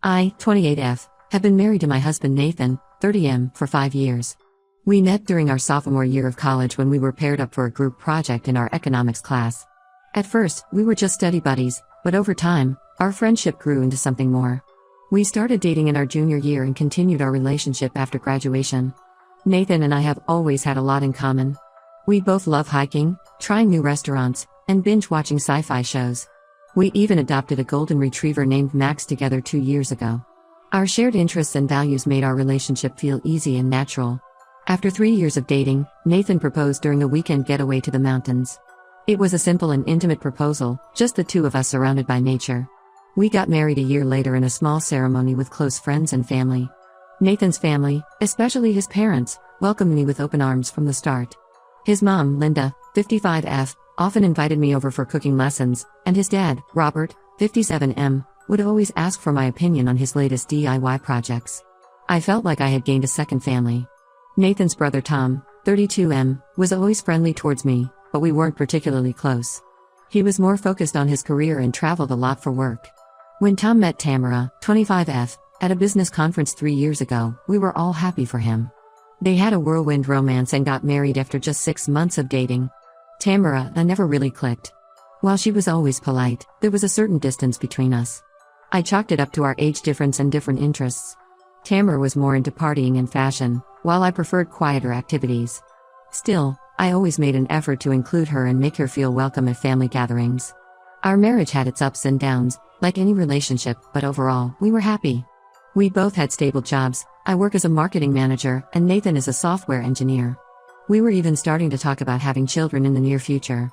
I, 28F, have been married to my husband Nathan, 30M, for 5 years. We met during our sophomore year of college when we were paired up for a group project in our economics class. At first, we were just study buddies, but over time, our friendship grew into something more. We started dating in our junior year and continued our relationship after graduation. Nathan and I have always had a lot in common. We both love hiking, trying new restaurants, and binge-watching sci-fi shows. We even adopted a golden retriever named Max together 2 years ago. Our shared interests and values made our relationship feel easy and natural. After 3 years of dating, Nathan proposed during a weekend getaway to the mountains. It was a simple and intimate proposal, just the two of us surrounded by nature. We got married a year later in a small ceremony with close friends and family. Nathan's family, especially his parents, welcomed me with open arms from the start. His mom, Linda, 55F, often invited me over for cooking lessons, and his dad, Robert, 57M, would always ask for my opinion on his latest DIY projects. I felt like I had gained a second family. Nathan's brother Tom, 32M, was always friendly towards me, but we weren't particularly close. He was more focused on his career and traveled a lot for work. When Tom met Tamara, 25F, at a business conference 3 years ago, we were all happy for him. They had a whirlwind romance and got married after just 6 months of dating. Tamara and I never really clicked. While she was always polite, there was a certain distance between us. I chalked it up to our age difference and different interests. Tamara was more into partying and fashion, while I preferred quieter activities. Still, I always made an effort to include her and make her feel welcome at family gatherings. Our marriage had its ups and downs, like any relationship, but overall, we were happy. We both had stable jobs. I work as a marketing manager, and Nathan is a software engineer. We were even starting to talk about having children in the near future.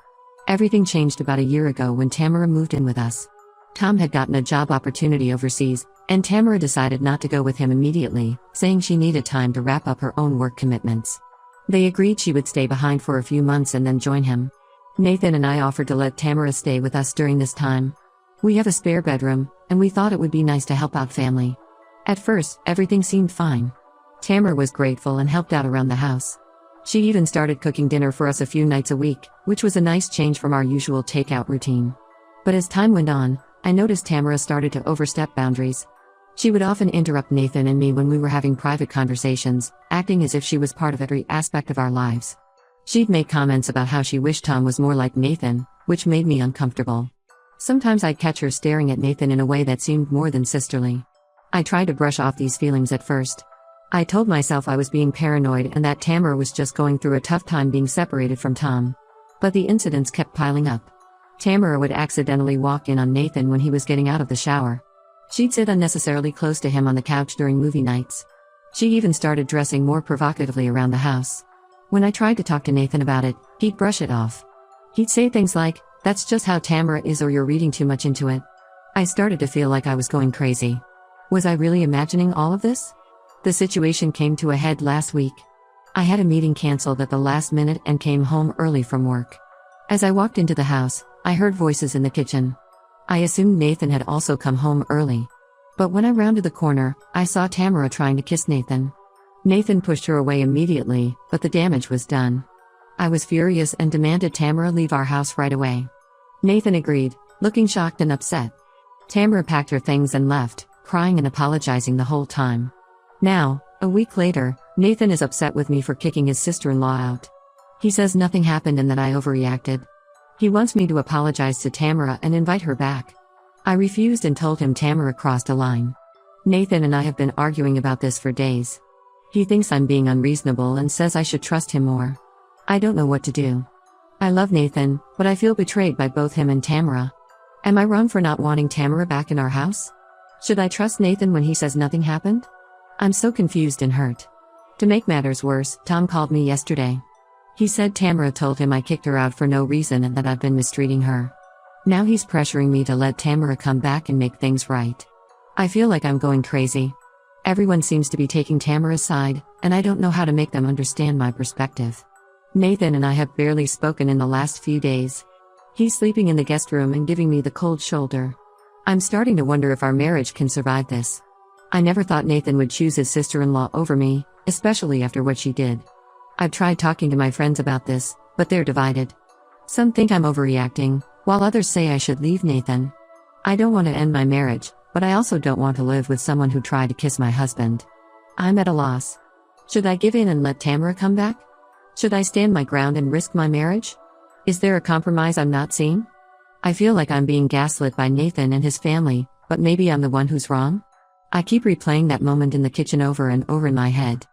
Everything changed about a year ago when Tamara moved in with us. Tom had gotten a job opportunity overseas, and Tamara decided not to go with him immediately, saying she needed time to wrap up her own work commitments. They agreed she would stay behind for a few months and then join him. Nathan and I offered to let Tamara stay with us during this time. We have a spare bedroom, and we thought it would be nice to help out family. At first, everything seemed fine. Tamara was grateful and helped out around the house. She even started cooking dinner for us a few nights a week, which was a nice change from our usual takeout routine. But as time went on, I noticed Tamara started to overstep boundaries. She would often interrupt Nathan and me when we were having private conversations, acting as if she was part of every aspect of our lives. She'd make comments about how she wished Tom was more like Nathan, which made me uncomfortable. Sometimes I'd catch her staring at Nathan in a way that seemed more than sisterly. I tried to brush off these feelings at first. I told myself I was being paranoid and that Tamara was just going through a tough time being separated from Tom. But the incidents kept piling up. Tamara would accidentally walk in on Nathan when he was getting out of the shower. She'd sit unnecessarily close to him on the couch during movie nights. She even started dressing more provocatively around the house. When I tried to talk to Nathan about it, he'd brush it off. He'd say things like, "That's just how Tamara is, or you're reading too much into it." I started to feel like I was going crazy. Was I really imagining all of this? The situation came to a head last week. I had a meeting canceled at the last minute and came home early from work. As I walked into the house, I heard voices in the kitchen. I assumed Nathan had also come home early. But when I rounded the corner, I saw Tamara trying to kiss Nathan. Nathan pushed her away immediately, but the damage was done. I was furious and demanded Tamara leave our house right away. Nathan agreed, looking shocked and upset. Tamara packed her things and left, crying and apologizing the whole time. Now, a week later, Nathan is upset with me for kicking his sister-in-law out. He says nothing happened and that I overreacted. He wants me to apologize to Tamara and invite her back. I refused and told him Tamara crossed a line. Nathan and I have been arguing about this for days. He thinks I'm being unreasonable and says I should trust him more. I don't know what to do. I love Nathan, but I feel betrayed by both him and Tamara. Am I wrong for not wanting Tamara back in our house? Should I trust Nathan when he says nothing happened? I'm so confused and hurt. To make matters worse, Tom called me yesterday. He said Tamara told him I kicked her out for no reason and that I've been mistreating her. Now he's pressuring me to let Tamara come back and make things right. I feel like I'm going crazy. Everyone seems to be taking Tamara's side, and I don't know how to make them understand my perspective. Nathan and I have barely spoken in the last few days. He's sleeping in the guest room and giving me the cold shoulder. I'm starting to wonder if our marriage can survive this. I never thought Nathan would choose his sister-in-law over me, especially after what she did. I've tried talking to my friends about this, but they're divided. Some think I'm overreacting, while others say I should leave Nathan. I don't want to end my marriage, but I also don't want to live with someone who tried to kiss my husband. I'm at a loss. Should I give in and let Tamara come back? Should I stand my ground and risk my marriage? Is there a compromise I'm not seeing? I feel like I'm being gaslit by Nathan and his family, but maybe I'm the one who's wrong? I keep replaying that moment in the kitchen over and over in my head.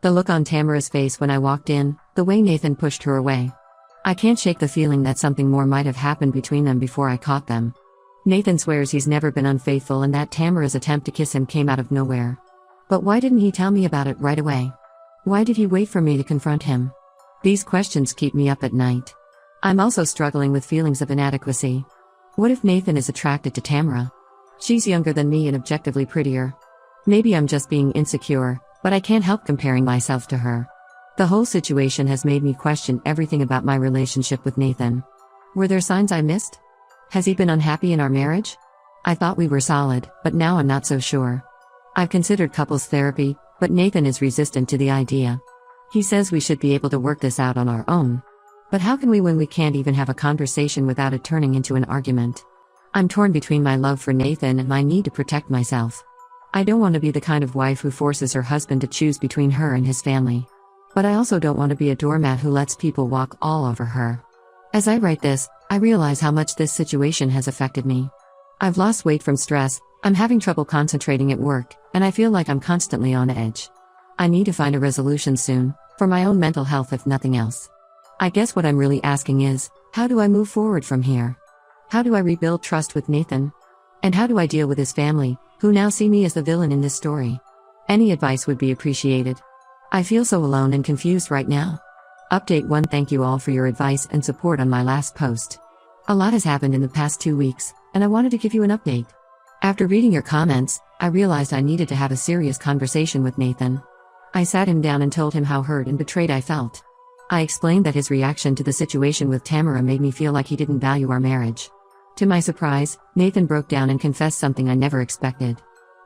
The look on Tamara's face when I walked in, the way Nathan pushed her away. I can't shake the feeling that something more might have happened between them before I caught them. Nathan swears he's never been unfaithful and that Tamara's attempt to kiss him came out of nowhere. But why didn't he tell me about it right away? Why did he wait for me to confront him? These questions keep me up at night. I'm also struggling with feelings of inadequacy. What if Nathan is attracted to Tamara? She's younger than me and objectively prettier. Maybe I'm just being insecure, but I can't help comparing myself to her. The whole situation has made me question everything about my relationship with Nathan. Were there signs I missed? Has he been unhappy in our marriage? I thought we were solid, but now I'm not so sure. I've considered couples therapy, but Nathan is resistant to the idea. He says we should be able to work this out on our own. But how can we when we can't even have a conversation without it turning into an argument? I'm torn between my love for Nathan and my need to protect myself. I don't want to be the kind of wife who forces her husband to choose between her and his family. But I also don't want to be a doormat who lets people walk all over her. As I write this, I realize how much this situation has affected me. I've lost weight from stress, I'm having trouble concentrating at work, and I feel like I'm constantly on edge. I need to find a resolution soon, for my own mental health if nothing else. I guess what I'm really asking is, how do I move forward from here? How do I rebuild trust with Nathan? And how do I deal with his family, who now see me as the villain in this story? Any advice would be appreciated. I feel so alone and confused right now. Update 1. Thank you all for your advice and support on my last post. A lot has happened in the past 2 weeks, and I wanted to give you an update. After reading your comments, I realized I needed to have a serious conversation with Nathan. I sat him down and told him how hurt and betrayed I felt. I explained that his reaction to the situation with Tamara made me feel like he didn't value our marriage. To my surprise, Nathan broke down and confessed something I never expected.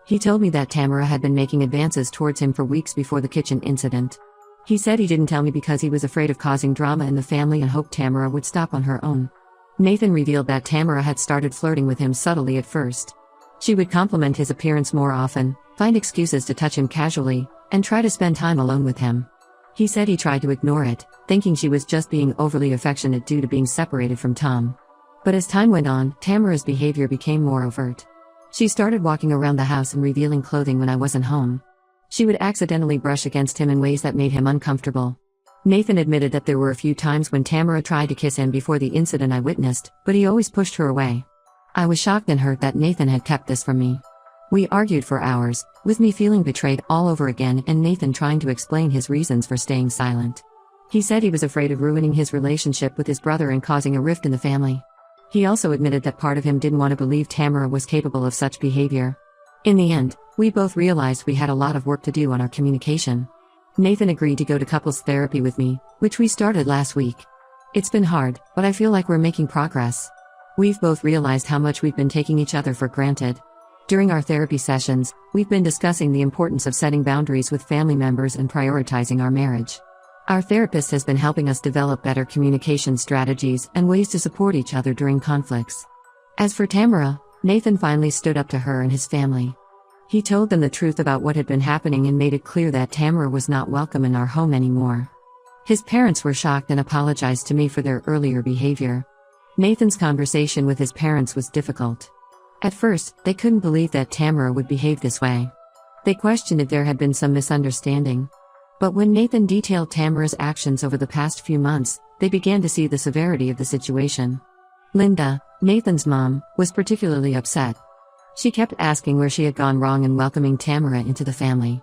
He told me that Tamara had been making advances towards him for weeks before the kitchen incident. He said he didn't tell me because he was afraid of causing drama in the family and hoped Tamara would stop on her own. Nathan revealed that Tamara had started flirting with him subtly at first. She would compliment his appearance more often, find excuses to touch him casually, and try to spend time alone with him. He said he tried to ignore it, thinking she was just being overly affectionate due to being separated from Tom. But as time went on, Tamara's behavior became more overt. She started walking around the house and revealing clothing when I wasn't home. She would accidentally brush against him in ways that made him uncomfortable. Nathan admitted that there were a few times when Tamara tried to kiss him before the incident I witnessed, but he always pushed her away. I was shocked and hurt that Nathan had kept this from me. We argued for hours, with me feeling betrayed all over again and Nathan trying to explain his reasons for staying silent. He said he was afraid of ruining his relationship with his brother and causing a rift in the family. He also admitted that part of him didn't want to believe Tamara was capable of such behavior. In the end, we both realized we had a lot of work to do on our communication. Nathan agreed to go to couples therapy with me, which we started last week. It's been hard, but I feel like we're making progress. We've both realized how much we've been taking each other for granted. During our therapy sessions, we've been discussing the importance of setting boundaries with family members and prioritizing our marriage. Our therapist has been helping us develop better communication strategies and ways to support each other during conflicts. As for Tamara, Nathan finally stood up to her and his family. He told them the truth about what had been happening and made it clear that Tamara was not welcome in our home anymore. His parents were shocked and apologized to me for their earlier behavior. Nathan's conversation with his parents was difficult. At first, they couldn't believe that Tamara would behave this way. They questioned if there had been some misunderstanding. But when Nathan detailed Tamara's actions over the past few months, they began to see the severity of the situation. Linda, Nathan's mom, was particularly upset. She kept asking where she had gone wrong in welcoming Tamara into the family.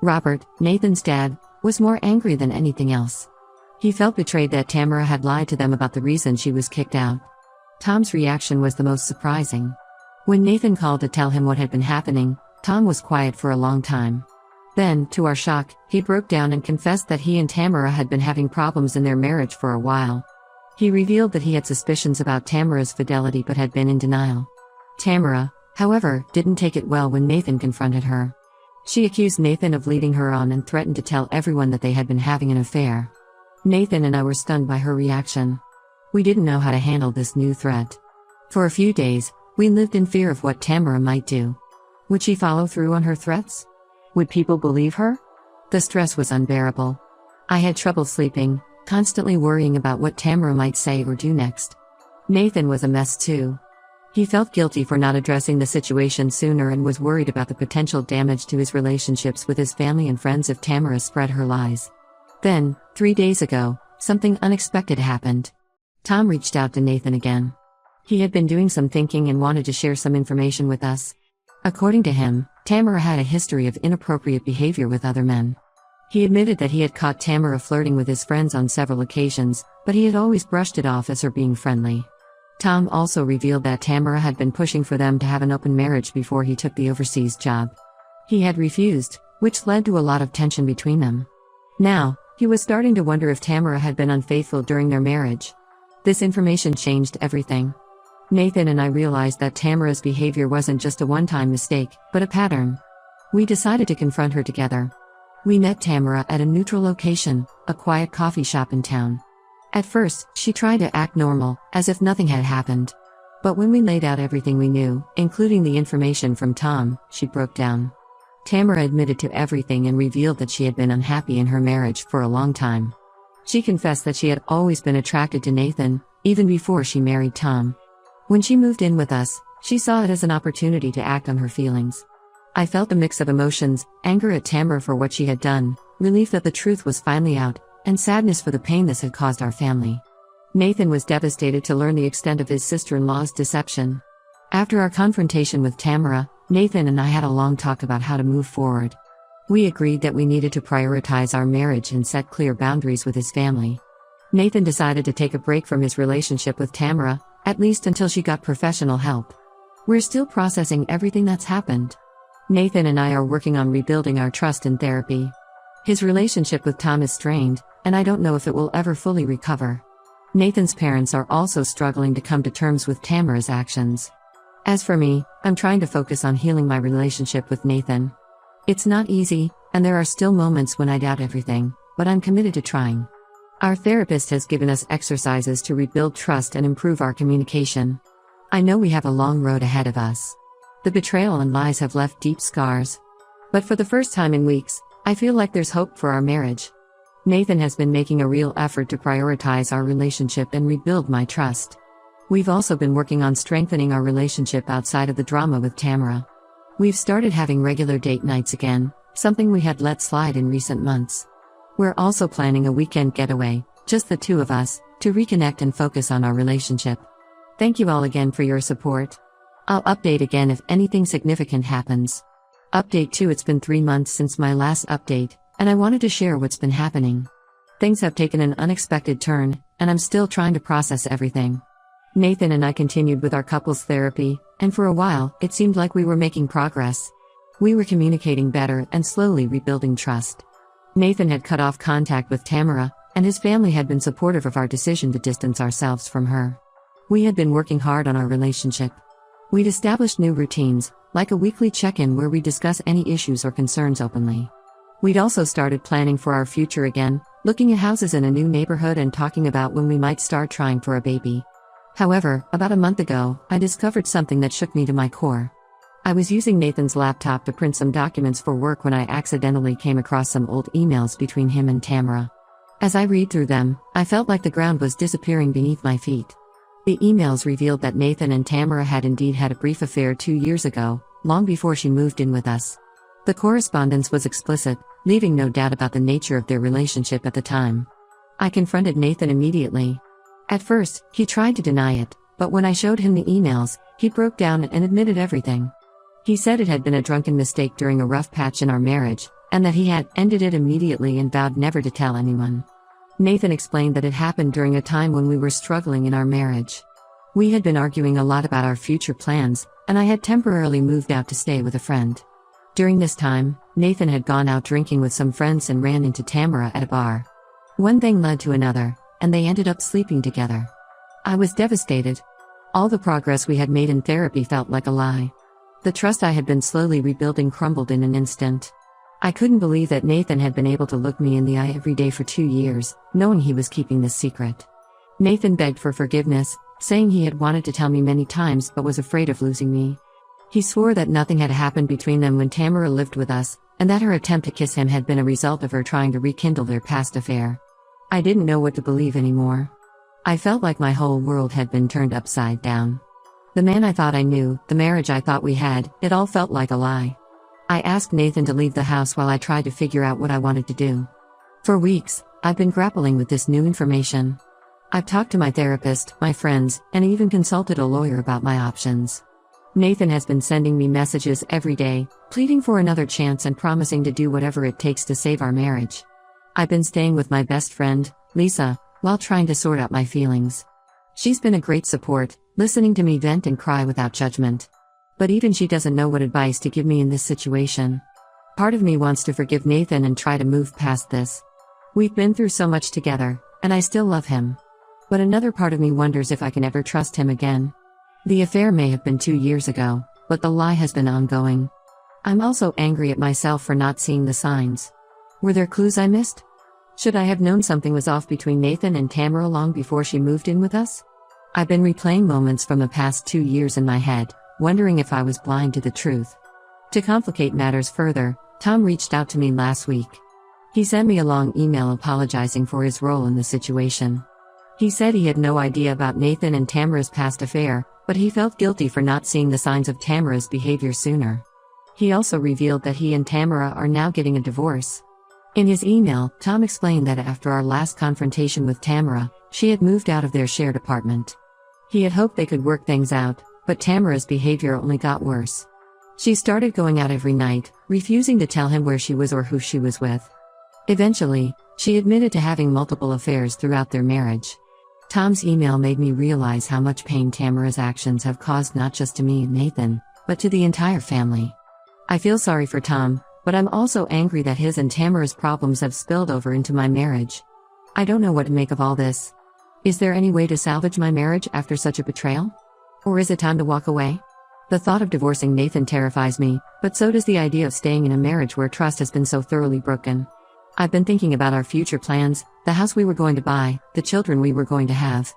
Robert, Nathan's dad, was more angry than anything else. He felt betrayed that Tamara had lied to them about the reason she was kicked out. Tom's reaction was the most surprising. When Nathan called to tell him what had been happening, Tom was quiet for a long time. Then, to our shock, he broke down and confessed that he and Tamara had been having problems in their marriage for a while. He revealed that he had suspicions about Tamara's fidelity but had been in denial. Tamara, however, didn't take it well when Nathan confronted her. She accused Nathan of leading her on and threatened to tell everyone that they had been having an affair. Nathan and I were stunned by her reaction. We didn't know how to handle this new threat. For a few days, we lived in fear of what Tamara might do. Would she follow through on her threats? Would people believe her? The stress was unbearable. I had trouble sleeping, constantly worrying about what Tamara might say or do next. Nathan was a mess too. He felt guilty for not addressing the situation sooner and was worried about the potential damage to his relationships with his family and friends if Tamara spread her lies. Then, 3 days ago, something unexpected happened. Tom reached out to Nathan again. He had been doing some thinking and wanted to share some information with us. According to him, Tamara had a history of inappropriate behavior with other men. He admitted that he had caught Tamara flirting with his friends on several occasions, but he had always brushed it off as her being friendly. Tom also revealed that Tamara had been pushing for them to have an open marriage before he took the overseas job. He had refused, which led to a lot of tension between them. Now, he was starting to wonder if Tamara had been unfaithful during their marriage. This information changed everything. Nathan and I realized that Tamara's behavior wasn't just a one-time mistake, but a pattern. We decided to confront her together. We met Tamara at a neutral location, a quiet coffee shop in town. At first, she tried to act normal, as if nothing had happened. But when we laid out everything we knew, including the information from Tom, she broke down. Tamara admitted to everything and revealed that she had been unhappy in her marriage for a long time. She confessed that she had always been attracted to Nathan, even before she married Tom. When she moved in with us, she saw it as an opportunity to act on her feelings. I felt a mix of emotions, anger at Tamara for what she had done, relief that the truth was finally out, and sadness for the pain this had caused our family. Nathan was devastated to learn the extent of his sister-in-law's deception. After our confrontation with Tamara, Nathan and I had a long talk about how to move forward. We agreed that we needed to prioritize our marriage and set clear boundaries with his family. Nathan decided to take a break from his relationship with Tamara, at least until she got professional help. We're still processing everything that's happened. Nathan and I are working on rebuilding our trust in therapy. His relationship with Tom is strained, and I don't know if it will ever fully recover. Nathan's parents are also struggling to come to terms with Tamara's actions. As for me, I'm trying to focus on healing my relationship with Nathan. It's not easy, and there are still moments when I doubt everything, but I'm committed to trying. Our therapist has given us exercises to rebuild trust and improve our communication. I know we have a long road ahead of us. The betrayal and lies have left deep scars. But for the first time in weeks, I feel like there's hope for our marriage. Nathan has been making a real effort to prioritize our relationship and rebuild my trust. We've also been working on strengthening our relationship outside of the drama with Tamara. We've started having regular date nights again, something we had let slide in recent months. We're also planning a weekend getaway, just the two of us, to reconnect and focus on our relationship. Thank you all again for your support. I'll update again if anything significant happens. Update 2: It's been 3 months since my last update, and I wanted to share what's been happening. Things have taken an unexpected turn, and I'm still trying to process everything. Nathan and I continued with our couples therapy, and for a while, it seemed like we were making progress. We were communicating better and slowly rebuilding trust. Nathan had cut off contact with Tamara, and his family had been supportive of our decision to distance ourselves from her. We had been working hard on our relationship. We'd established new routines, like a weekly check-in where we discuss any issues or concerns openly. We'd also started planning for our future again, looking at houses in a new neighborhood and talking about when we might start trying for a baby. However, about a month ago, I discovered something that shook me to my core. I was using Nathan's laptop to print some documents for work when I accidentally came across some old emails between him and Tamara. As I read through them, I felt like the ground was disappearing beneath my feet. The emails revealed that Nathan and Tamara had indeed had a brief affair 2 years ago, long before she moved in with us. The correspondence was explicit, leaving no doubt about the nature of their relationship at the time. I confronted Nathan immediately. At first, he tried to deny it, but when I showed him the emails, he broke down and admitted everything. He said it had been a drunken mistake during a rough patch in our marriage, and that he had ended it immediately and vowed never to tell anyone. Nathan explained that it happened during a time when we were struggling in our marriage. We had been arguing a lot about our future plans, and I had temporarily moved out to stay with a friend. During this time, Nathan had gone out drinking with some friends and ran into Tamara at a bar. One thing led to another, and they ended up sleeping together. I was devastated. All the progress we had made in therapy felt like a lie. The trust I had been slowly rebuilding crumbled in an instant. I couldn't believe that Nathan had been able to look me in the eye every day for 2 years, knowing he was keeping this secret. Nathan begged for forgiveness, saying he had wanted to tell me many times but was afraid of losing me. He swore that nothing had happened between them when Tamara lived with us, and that her attempt to kiss him had been a result of her trying to rekindle their past affair. I didn't know what to believe anymore. I felt like my whole world had been turned upside down. The man I thought I knew, the marriage I thought we had, it all felt like a lie. I asked Nathan to leave the house while I tried to figure out what I wanted to do. For weeks, I've been grappling with this new information. I've talked to my therapist, my friends, and even consulted a lawyer about my options. Nathan has been sending me messages every day, pleading for another chance and promising to do whatever it takes to save our marriage. I've been staying with my best friend, Lisa, while trying to sort out my feelings. She's been a great support, listening to me vent and cry without judgment. But even she doesn't know what advice to give me in this situation. Part of me wants to forgive Nathan and try to move past this. We've been through so much together, and I still love him. But another part of me wonders if I can ever trust him again. The affair may have been 2 years ago, but the lie has been ongoing. I'm also angry at myself for not seeing the signs. Were there clues I missed? Should I have known something was off between Nathan and Tamara long before she moved in with us? I've been replaying moments from the past 2 years in my head, wondering if I was blind to the truth. To complicate matters further, Tom reached out to me last week. He sent me a long email apologizing for his role in the situation. He said he had no idea about Nathan and Tamara's past affair, but he felt guilty for not seeing the signs of Tamara's behavior sooner. He also revealed that he and Tamara are now getting a divorce. In his email, Tom explained that after our last confrontation with Tamara, she had moved out of their shared apartment. He had hoped they could work things out, but Tamara's behavior only got worse. She started going out every night, refusing to tell him where she was or who she was with. Eventually, she admitted to having multiple affairs throughout their marriage. Tom's email made me realize how much pain Tamara's actions have caused not just to me and Nathan, but to the entire family. I feel sorry for Tom, but I'm also angry that his and Tamara's problems have spilled over into my marriage. I don't know what to make of all this. Is there any way to salvage my marriage after such a betrayal? Or is it time to walk away? The thought of divorcing Nathan terrifies me, but so does the idea of staying in a marriage where trust has been so thoroughly broken. I've been thinking about our future plans, the house we were going to buy, the children we were going to have.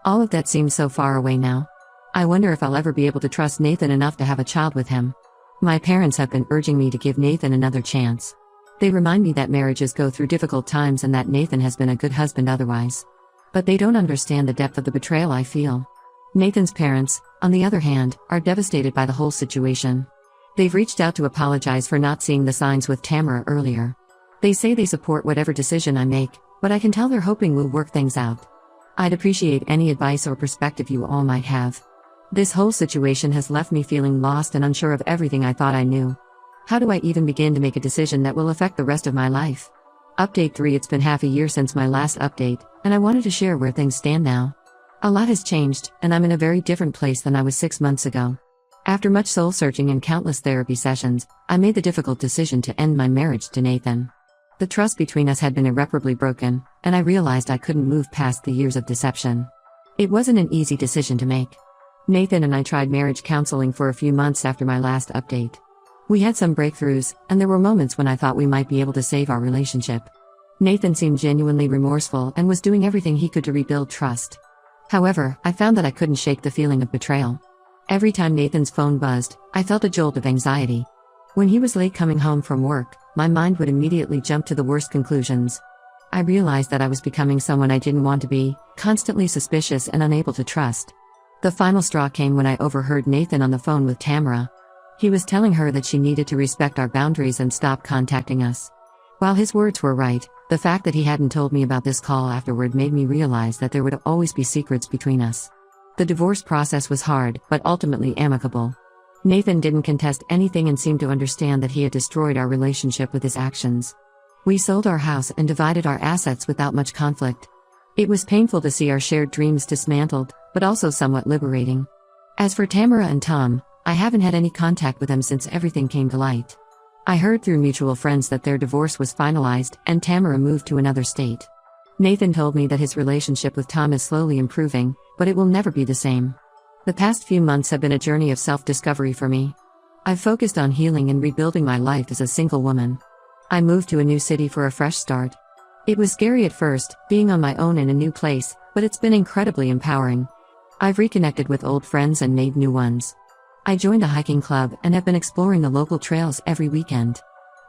All of that seems so far away now. I wonder if I'll ever be able to trust Nathan enough to have a child with him. My parents have been urging me to give Nathan another chance. They remind me that marriages go through difficult times and that Nathan has been a good husband otherwise. But they don't understand the depth of the betrayal I feel. Nathan's parents, on the other hand, are devastated by the whole situation. They've reached out to apologize for not seeing the signs with Tamara earlier. They say they support whatever decision I make, but I can tell they're hoping we'll work things out. I'd appreciate any advice or perspective you all might have. This whole situation has left me feeling lost and unsure of everything I thought I knew. How do I even begin to make a decision that will affect the rest of my life? Update 3. It's been half a year since my last update, and I wanted to share where things stand now. A lot has changed, and I'm in a very different place than I was 6 months ago. After much soul-searching and countless therapy sessions, I made the difficult decision to end my marriage to Nathan. The trust between us had been irreparably broken, and I realized I couldn't move past the years of deception. It wasn't an easy decision to make. Nathan and I tried marriage counseling for a few months after my last update. We had some breakthroughs, and there were moments when I thought we might be able to save our relationship. Nathan seemed genuinely remorseful and was doing everything he could to rebuild trust. However, I found that I couldn't shake the feeling of betrayal. Every time Nathan's phone buzzed, I felt a jolt of anxiety. When he was late coming home from work, my mind would immediately jump to the worst conclusions. I realized that I was becoming someone I didn't want to be, constantly suspicious and unable to trust. The final straw came when I overheard Nathan on the phone with Tamara. He was telling her that she needed to respect our boundaries and stop contacting us. While his words were right, the fact that he hadn't told me about this call afterward made me realize that there would always be secrets between us. The divorce process was hard, but ultimately amicable. Nathan didn't contest anything and seemed to understand that he had destroyed our relationship with his actions. We sold our house and divided our assets without much conflict. It was painful to see our shared dreams dismantled, but also somewhat liberating. As for Tamara and Tom, I haven't had any contact with them since everything came to light. I heard through mutual friends that their divorce was finalized and Tamara moved to another state. Nathan told me that his relationship with Tom is slowly improving, but it will never be the same. The past few months have been a journey of self-discovery for me. I've focused on healing and rebuilding my life as a single woman. I moved to a new city for a fresh start. It was scary at first, being on my own in a new place, but it's been incredibly empowering. I've reconnected with old friends and made new ones. I joined a hiking club and have been exploring the local trails every weekend.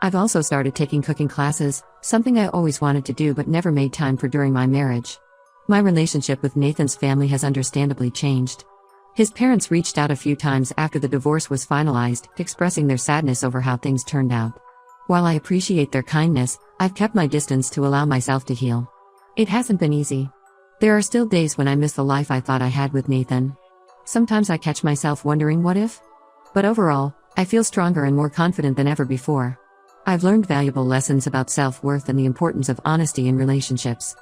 I've also started taking cooking classes, something I always wanted to do but never made time for during my marriage. My relationship with Nathan's family has understandably changed. His parents reached out a few times after the divorce was finalized, expressing their sadness over how things turned out. While I appreciate their kindness, I've kept my distance to allow myself to heal. It hasn't been easy. There are still days when I miss the life I thought I had with Nathan. Sometimes I catch myself wondering what if? But overall, I feel stronger and more confident than ever before. I've learned valuable lessons about self-worth and the importance of honesty in relationships.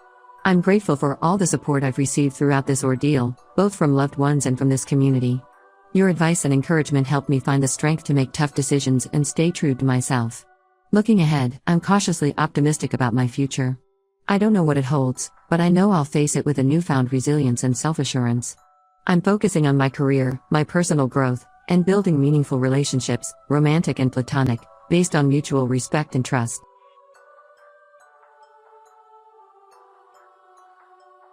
I'm grateful for all the support I've received throughout this ordeal, both from loved ones and from this community. Your advice and encouragement helped me find the strength to make tough decisions and stay true to myself. Looking ahead, I'm cautiously optimistic about my future. I don't know what it holds, but I know I'll face it with a newfound resilience and self-assurance. I'm focusing on my career, my personal growth, and building meaningful relationships, romantic and platonic, based on mutual respect and trust.